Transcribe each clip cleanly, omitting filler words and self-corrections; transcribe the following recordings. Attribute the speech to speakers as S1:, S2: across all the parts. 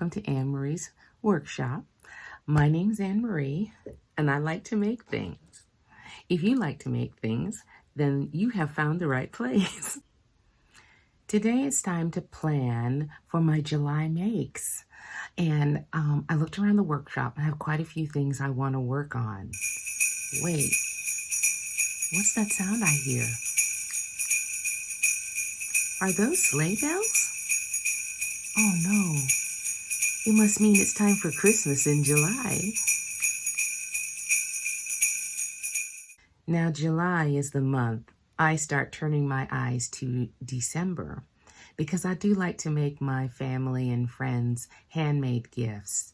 S1: welcome to Anne Marie's workshop. My name's Anne Marie, and I like to make things. If you like to make things, then you have found the right place. Today it's time to plan for my July makes. And I looked around the workshop and I have quite a few things I want to work on. Wait, what's that sound I hear? Are those sleigh bells? Oh no, it must mean it's time for Christmas in July. Now July is the month I start turning my eyes to December because I do like to make my family and friends handmade gifts.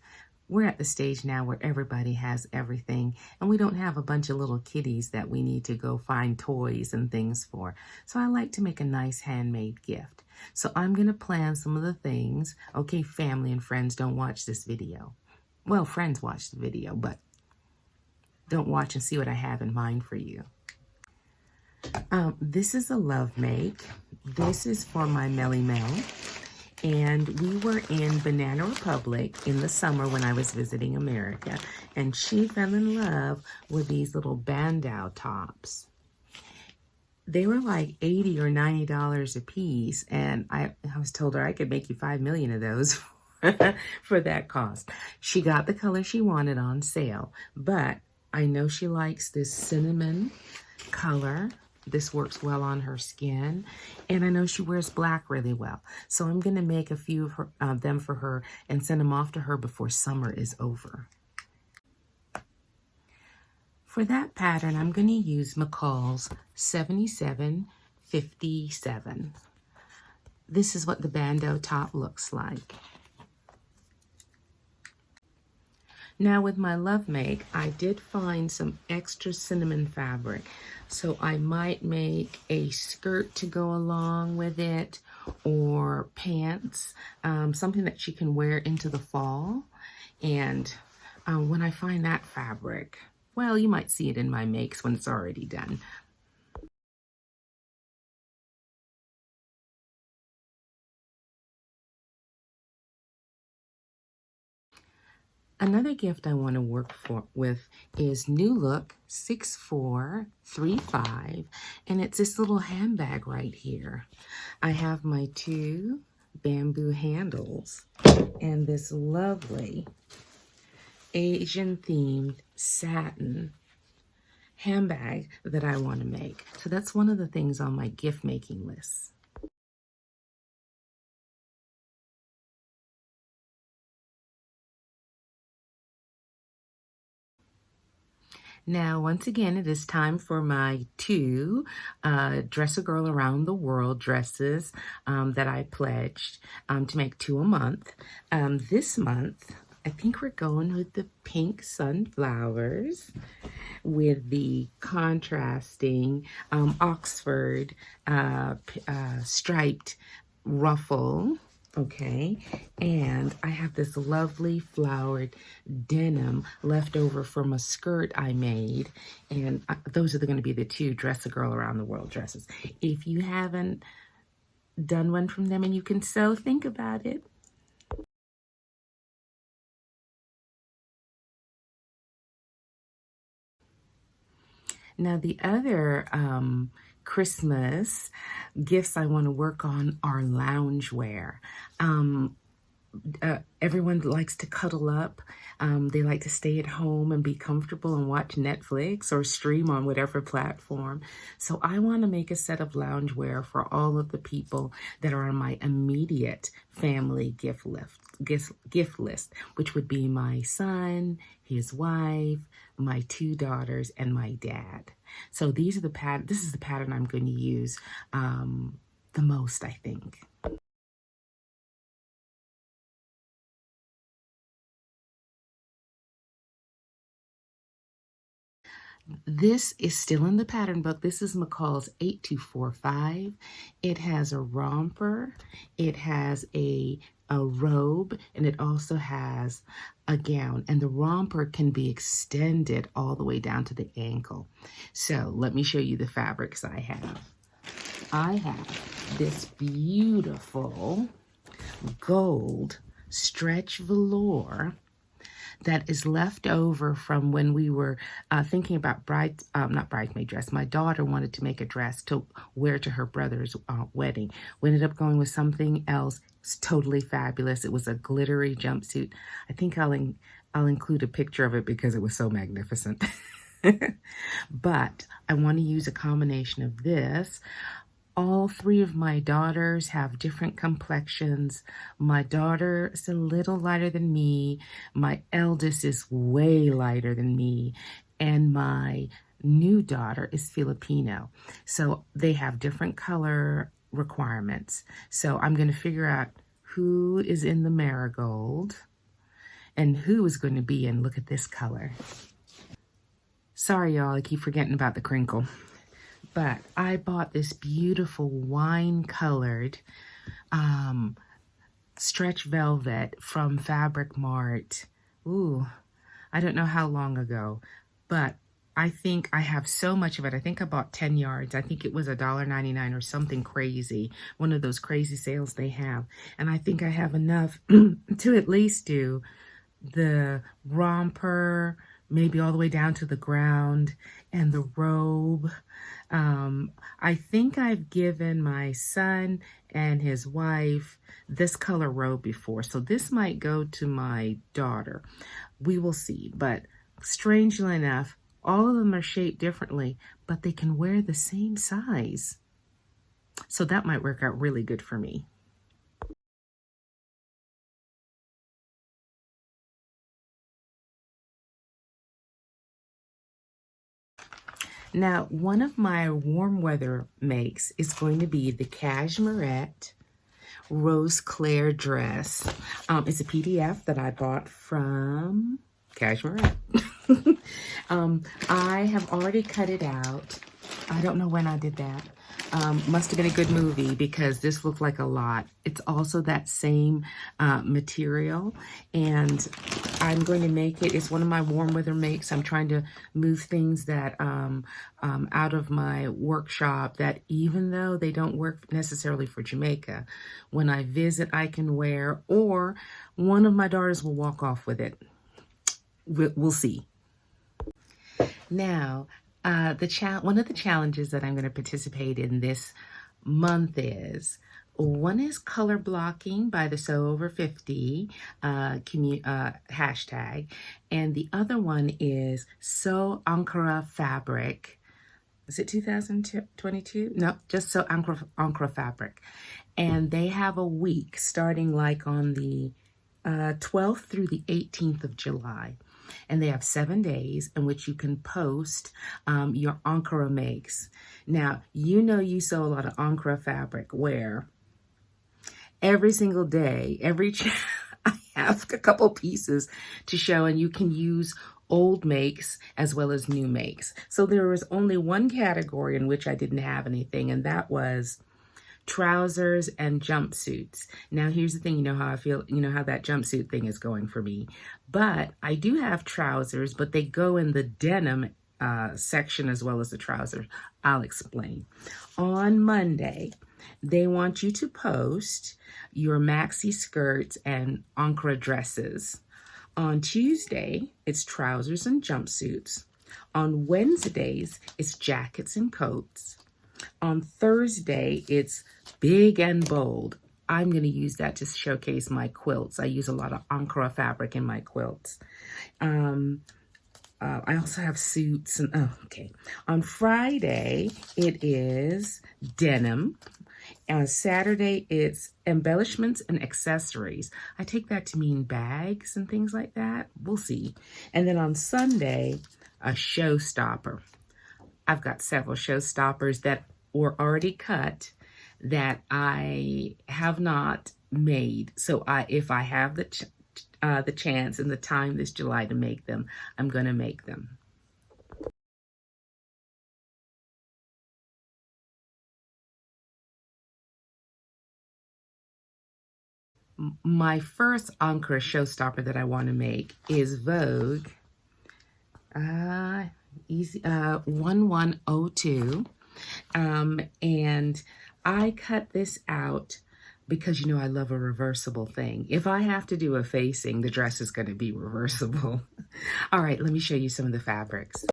S1: We're at the stage now where everybody has everything and we don't have a bunch of little kitties that we need to go find toys and things for. So I like to make a nice handmade gift. So I'm going to plan some of the things. Okay, family and friends, don't watch this video. Well, friends watch the video, but don't watch and see what I have in mind for you. This is a love make. This is for my Melly Mel. And we were in Banana Republic in the summer when I was visiting America. And she fell in love with these little bandeau tops. They were like $80 or $90 a piece. And I was told her I could make you 5 million of those for that cost. She got the color she wanted on sale. But I know she likes this cinnamon color. This works well on her skin. And I know she wears black really well. So I'm going to make a few of them for her and send them off to her before summer is over. For that pattern, I'm going to use McCall's 7757. This is what the bandeau top looks like. Now with my love make, I did find some extra cinnamon fabric. So I might make a skirt to go along with it or pants, something that she can wear into the fall. And when I find that fabric, well, you might see it in my makes when it's already done. Another gift I want to work with is New Look 6435, and it's this little handbag right here. I have my 2 bamboo handles and this lovely Asian-themed satin handbag that I want to make. So that's one of the things on my gift-making list. Now, once again, it is time for my 2 Dress a Girl Around the World dresses that I pledged to make 2 a month. This month, I think we're going with the pink sunflowers with the contrasting Oxford striped ruffle. Okay, and I have this lovely flowered denim left over from a skirt I made, and those are going to be the 2 Dress a Girl Around the World dresses. If you haven't done one from them and you can sew, think about it. Now the other Christmas gifts I want to work on are loungewear. Everyone likes to cuddle up. They like to stay at home and be comfortable and watch Netflix or stream on whatever platform. So I want to make a set of loungewear for all of the people that are on my immediate family gift list, which would be my son, his wife, my 2 daughters, and my dad. So these are the this is the pattern I'm going to use the most, I think. This is still in the pattern book. This is McCall's 8245. It has a romper, it has a robe, and it also has a gown. And the romper can be extended all the way down to the ankle. So let me show you the fabrics I have. I have this beautiful gold stretch velour that is left over from when we were thinking about not bridesmaid dress. My daughter wanted to make a dress to wear to her brother's wedding. We ended up going with something else. It's totally fabulous. It was a glittery jumpsuit. I think I'll include a picture of it because it was so magnificent. But I want to use a combination of this. All three of my daughters have different complexions. My daughter is a little lighter than me. My eldest is way lighter than me. And my new daughter is Filipino. So they have different color requirements. So I'm going to figure out who is in the marigold and who is going to be in, look at this color. Sorry, y'all, I keep forgetting about the crinkle. But I bought this beautiful wine-colored stretch velvet from Fabric Mart. Ooh, I don't know how long ago, but I think I have so much of it. I think I bought 10 yards. I think it was $1.99 or something crazy, one of those crazy sales they have. And I think I have enough to at least do the romper, maybe all the way down to the ground, and the robe. I think I've given my son and his wife this color robe before, so this might go to my daughter. We will see, but strangely enough, all of them are shaped differently, but they can wear the same size. So that might work out really good for me. Now, one of my warm weather makes is going to be the Cashmerette Rose Claire dress. It's a PDF that I bought from Cashmerette. I have already cut it out. I don't know when I did that. Must have been a good movie because this looked like a lot. It's also that same material, and I'm going to make it. It's one of my warm weather makes. I'm trying to move things that out of my workshop that even though they don't work necessarily for Jamaica, when I visit I can wear, or one of my daughters will walk off with it. We'll see. Now, one of the challenges that I'm going to participate in this month is, one is color blocking by the Sew Over 50 hashtag, and the other one is Sew Ankara Fabric. Is it 2022? No, just Sew Ankara Fabric. And they have a week starting like on the 12th through the 18th of July. And they have 7 days in which you can post your Ankara makes. Now, you sew a lot of Ankara fabric where every single day, I have a couple pieces to show, and you can use old makes as well as new makes. So there was only one category in which I didn't have anything, and that was trousers and jumpsuits. Now, here's the thing, you know how I feel, you know how that jumpsuit thing is going for me. But I do have trousers, but they go in the denim section as well as the trousers. I'll explain. On Monday, they want you to post your maxi skirts and Ankara dresses. On Tuesday, it's trousers and jumpsuits. On Wednesdays, it's jackets and coats. On Thursday, it's big and bold. I'm going to use that to showcase my quilts. I use a lot of Ankara fabric in my quilts. I also have suits. Okay. On Friday, it is denim. On Saturday, it's embellishments and accessories. I take that to mean bags and things like that. We'll see. And then on Sunday, a showstopper. I've got several showstoppers that were already cut that I have not made. So if I have the chance and the time this July to make them, I'm going to make them. My first Ankara showstopper that I want to make is Vogue 1102. And I cut this out because you know I love a reversible thing. If I have to do a facing, the dress is going to be reversible. All right, let me show you some of the fabrics.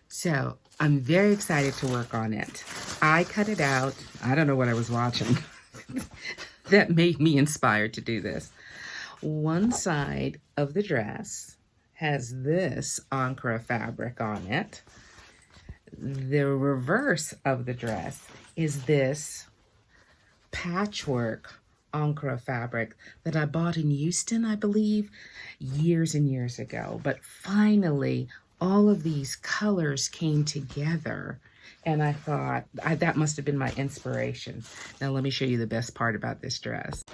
S1: So I'm very excited to work on it. I cut it out. I don't know what I was watching that made me inspired to do this. One side of the dress has this Ankara fabric on it. The reverse of the dress is this patchwork Ankara fabric that I bought in Houston, I believe, years and years ago. But finally, all of these colors came together, and I thought that must have been my inspiration. Now let me show you the best part about this dress.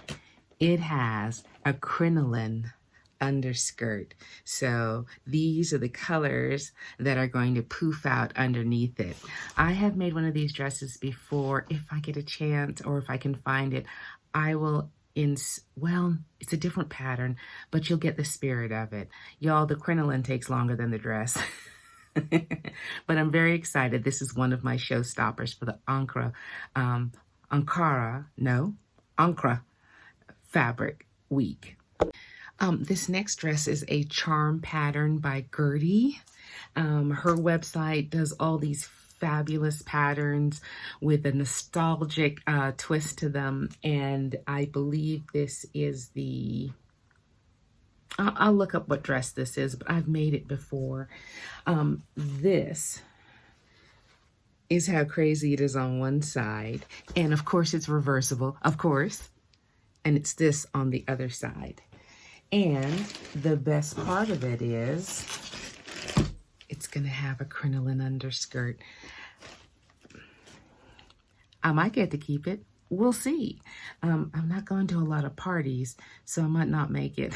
S1: It has a crinoline underskirt. So these are the colors that are going to poof out underneath it. I have made one of these dresses before. If I get a chance or if I can find it, I will well, it's a different pattern, but you'll get the spirit of it. Y'all, the crinoline takes longer than the dress. But I'm very excited. This is one of my showstoppers for the Ankara Fabric Week. This next dress is a charm pattern by Gertie. Her website does all these fabulous patterns with a nostalgic twist to them, and I believe this is the... I'll look up what dress this is, but I've made it before. This is how crazy it is on one side, and of course it's reversible, of course, and it's this on the other side. And the best part of it is it's going to have a crinoline underskirt. I might get to keep it. We'll see. I'm not going to a lot of parties, so I might not make it.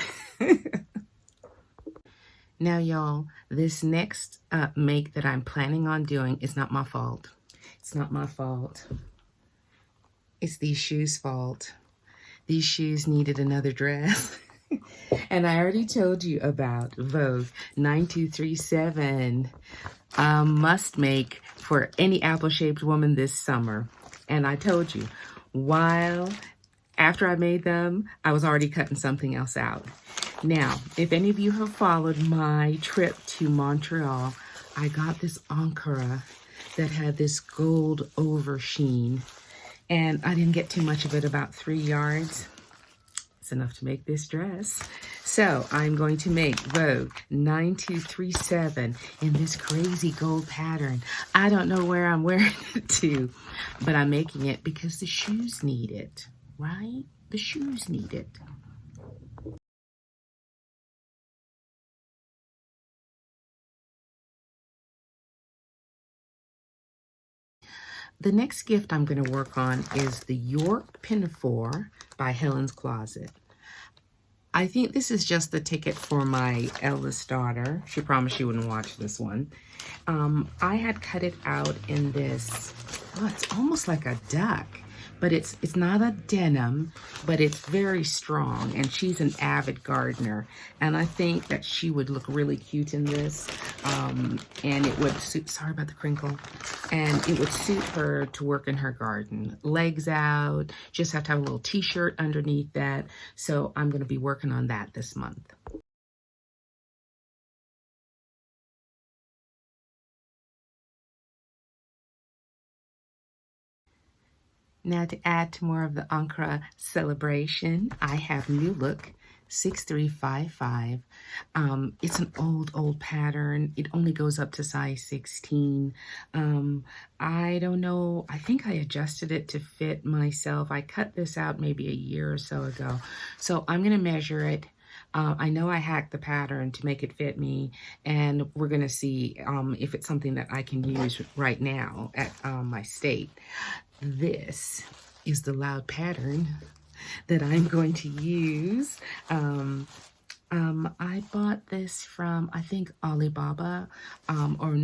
S1: Now, y'all, this next make that I'm planning on doing is not my fault. It's not my fault. It's these shoes' fault. These shoes needed another dress. And I already told you about Vogue 9237, must make for any apple-shaped woman this summer. And I told you, after I made them, I was already cutting something else out. Now, if any of you have followed my trip to Montreal, I got this Ankara that had this gold oversheen. And I didn't get too much of it, about 3 yards. It's enough to make this dress. So I'm going to make Vogue 9237 in this crazy gold pattern. I don't know where I'm wearing it to, but I'm making it because the shoes need it, right? The shoes need it. The next gift I'm going to work on is the York Pinafore by Helen's Closet. I think this is just the ticket for my eldest daughter. She promised she wouldn't watch this one. I had cut it out in this, it's almost like a duck, but it's not a denim, but it's very strong, and she's an avid gardener, and I think that she would look really cute in this, and it would suit, sorry about the crinkle, and it would suit her to work in her garden. Legs out, just have to have a little t-shirt underneath that, so I'm going to be working on that this month. Now, to add to more of the Ankara celebration, I have New Look 6355. It's an old pattern. It only goes up to size 16. I don't know. I think I adjusted it to fit myself. I cut this out maybe a year or so ago. So I'm going to measure it. I know I hacked the pattern to make it fit me, and we're going to see if it's something that I can use right now at my state. This is the loud pattern that I'm going to use. I bought this from, I think, Alibaba or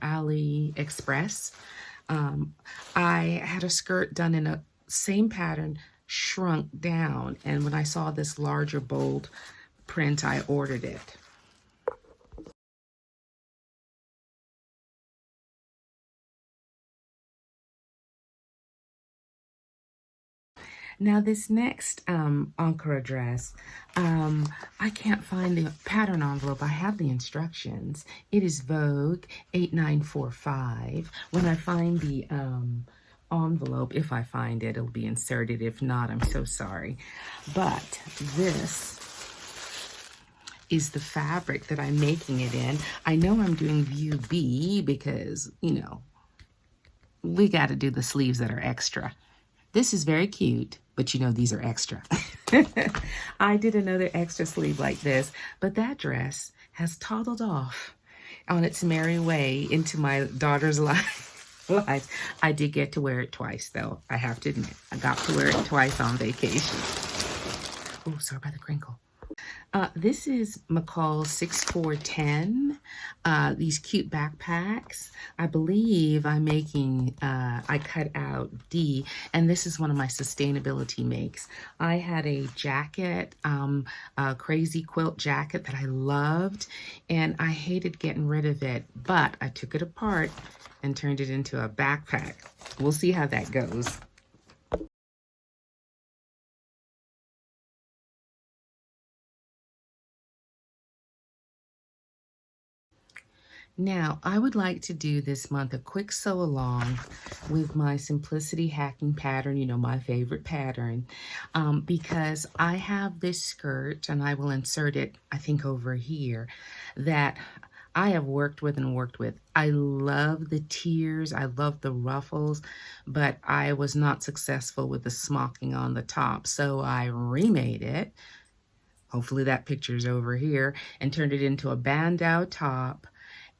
S1: AliExpress. I had a skirt done in a same pattern, shrunk down, and when I saw this larger, bold print, I ordered it. Now this next Ankara dress, I can't find the pattern envelope. I have the instructions. It is Vogue 8945. When I find the envelope, if I find it, it'll be inserted. If not, I'm so sorry. But this is the fabric that I'm making it in. I know I'm doing view B because, you know, we got to do the sleeves that are extra. This is very cute, but you know, these are extra. I did another extra sleeve like this, but that dress has toddled off on its merry way into my daughter's life. I did get to wear it twice, though. I have to admit, I got to wear it twice on vacation. Oh, sorry about the crinkle. This is McCall 6410. These cute backpacks. I believe I'm making, I cut out D, and this is one of my sustainability makes. I had a jacket, a crazy quilt jacket that I loved, and I hated getting rid of it, but I took it apart and turned it into a backpack. We'll see how that goes. Now, I would like to do this month a quick sew along with my Simplicity Hacking pattern, you know, my favorite pattern, because I have this skirt, and I will insert it, I think, over here, that I have worked with and worked with. I love the tiers, I love the ruffles, but I was not successful with the smocking on the top, so I remade it. Hopefully that picture's over here, and turned it into a bandeau top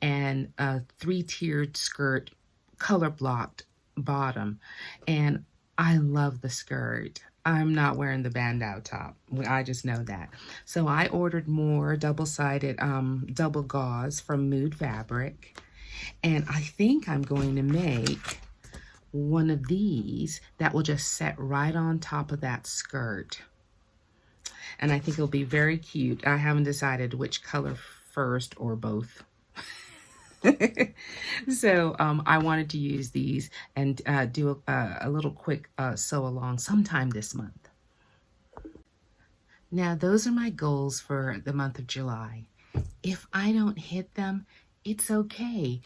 S1: and a 3-tiered skirt, color blocked bottom. And I love the skirt. I'm not wearing the bandeau top. I just know that. So I ordered more double-sided double gauze from Mood Fabric. And I think I'm going to make one of these that will just set right on top of that skirt. And I think it'll be very cute. I haven't decided which color first or both. So I wanted to use these and do a little quick sew along sometime this month. Now, those are my goals for the month of July. If I don't hit them, it's okay.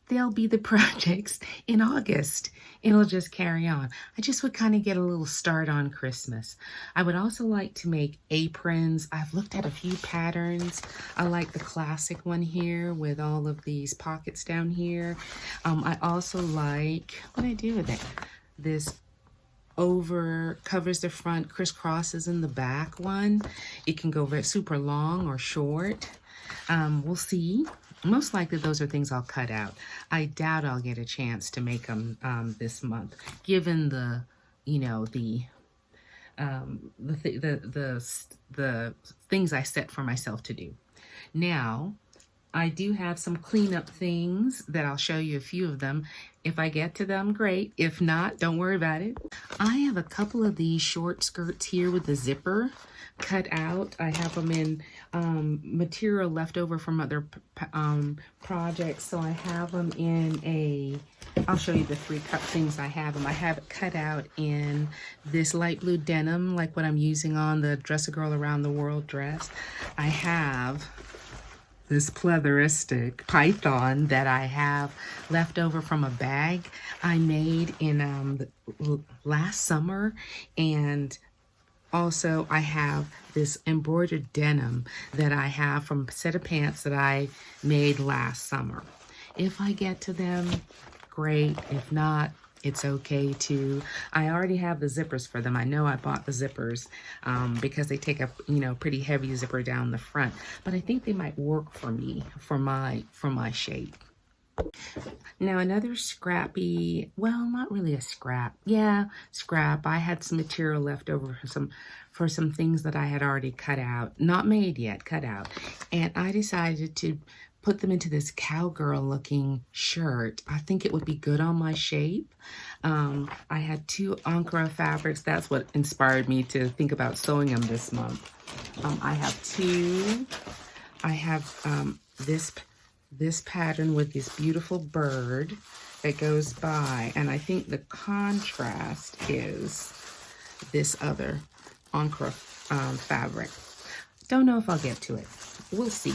S1: They'll be the projects in August. It'll just carry on. I just would kind of get a little start on Christmas. I would also like to make aprons. I've looked at a few patterns. I like the classic one here with all of these pockets down here. I also like, what do I do with it? This over covers the front, crisscrosses in the back one. It can go very super long or short. We'll see. Most likely those are things I'll cut out. I doubt I'll get a chance to make them this month, given the, you know, the things I set for myself to do. Now, I do have some cleanup things that I'll show you a few of them. If I get to them, great. If not, don't worry about it. I have a couple of these short skirts here with the zipper cut out. I have them in material left over from other projects. So I have them in a, I'll show you the 3 cut things I have them. I have it cut out in this light blue denim, like what I'm using on the Dress a Girl Around the World dress. I have this pleatheristic python that I have left over from a bag I made in last summer. And also I have this embroidered denim that I have from a set of pants that I made last summer. If I get to them, great. If not, it's okay too. I already have the zippers for them. I know I bought the zippers because they take a, you know, pretty heavy zipper down the front, but I think they might work for me for my shape. Now another scrappy, well, not really a scrap. Yeah, scrap. I had some material left over for some things that I had already cut out, not made yet, cut out, and I decided to put them into this cowgirl looking shirt. I think it would be good on my shape. I had 2 Ankara fabrics. That's what inspired me to think about sewing them this month. I have 2. I have this pattern with this beautiful bird that goes by, and I think the contrast is this other Ankara fabric. Don't know if I'll get to it. We'll see.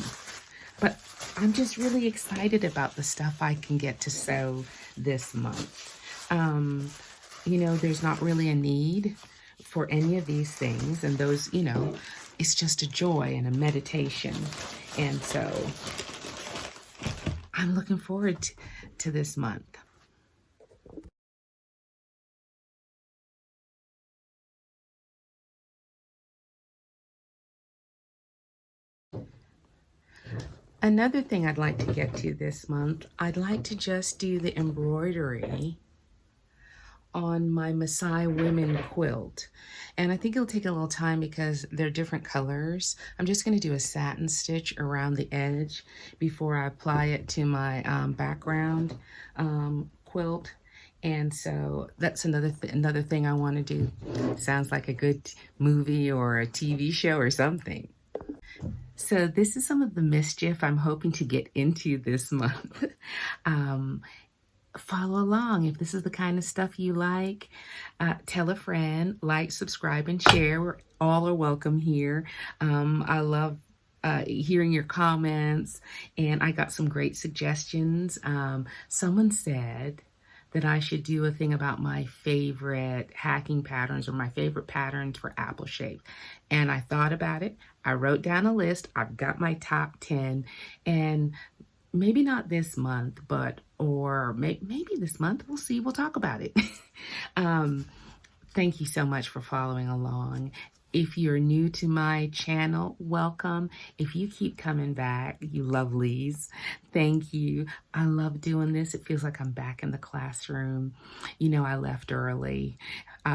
S1: But I'm just really excited about the stuff I can get to sew this month. You know, there's not really a need for any of these things, and those, you know, it's just a joy and a meditation. And so I'm looking forward to this month. Another thing I'd like to get to this month, I'd like to just do the embroidery on my Maasai women quilt. And I think it'll take a little time because they're different colors. I'm just going to do a satin stitch around the edge before I apply it to my background quilt. And so that's another thing I want to do. Sounds like a good movie or a TV show or something. So this is some of the mischief I'm hoping to get into this month. Follow along. If this is the kind of stuff you like, tell a friend, like, subscribe, and share. All are welcome here. I love hearing your comments, and I got some great suggestions. Someone said that I should do a thing about my favorite hacking patterns or my favorite patterns for apple shape. And I thought about it. I wrote down a list. I've got my top 10, and maybe not this month, but, or maybe this month, we'll see, we'll talk about it. Thank you so much for following along. If you're new to my channel, welcome. If you keep coming back, you lovelies, thank you. I love doing this. It feels like I'm back in the classroom. You know, I left early.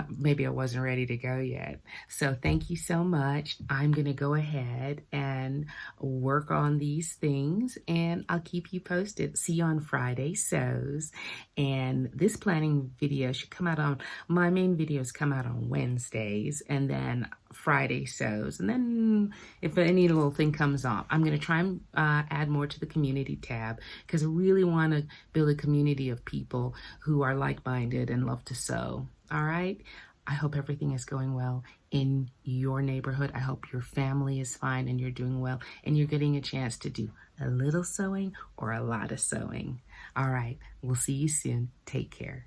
S1: Maybe I wasn't ready to go yet. So thank you so much. I'm going to go ahead and work on these things, and I'll keep you posted. See you on Friday sews. And this planning video should come out on, my main videos come out on Wednesdays, and then Friday sews. And then if any little thing comes up, I'm going to try and add more to the community tab, because I really want to build a community of people who are like-minded and love to sew. All right. I hope everything is going well in your neighborhood. I hope your family is fine and you're doing well and you're getting a chance to do a little sewing or a lot of sewing. All right. We'll see you soon. Take care.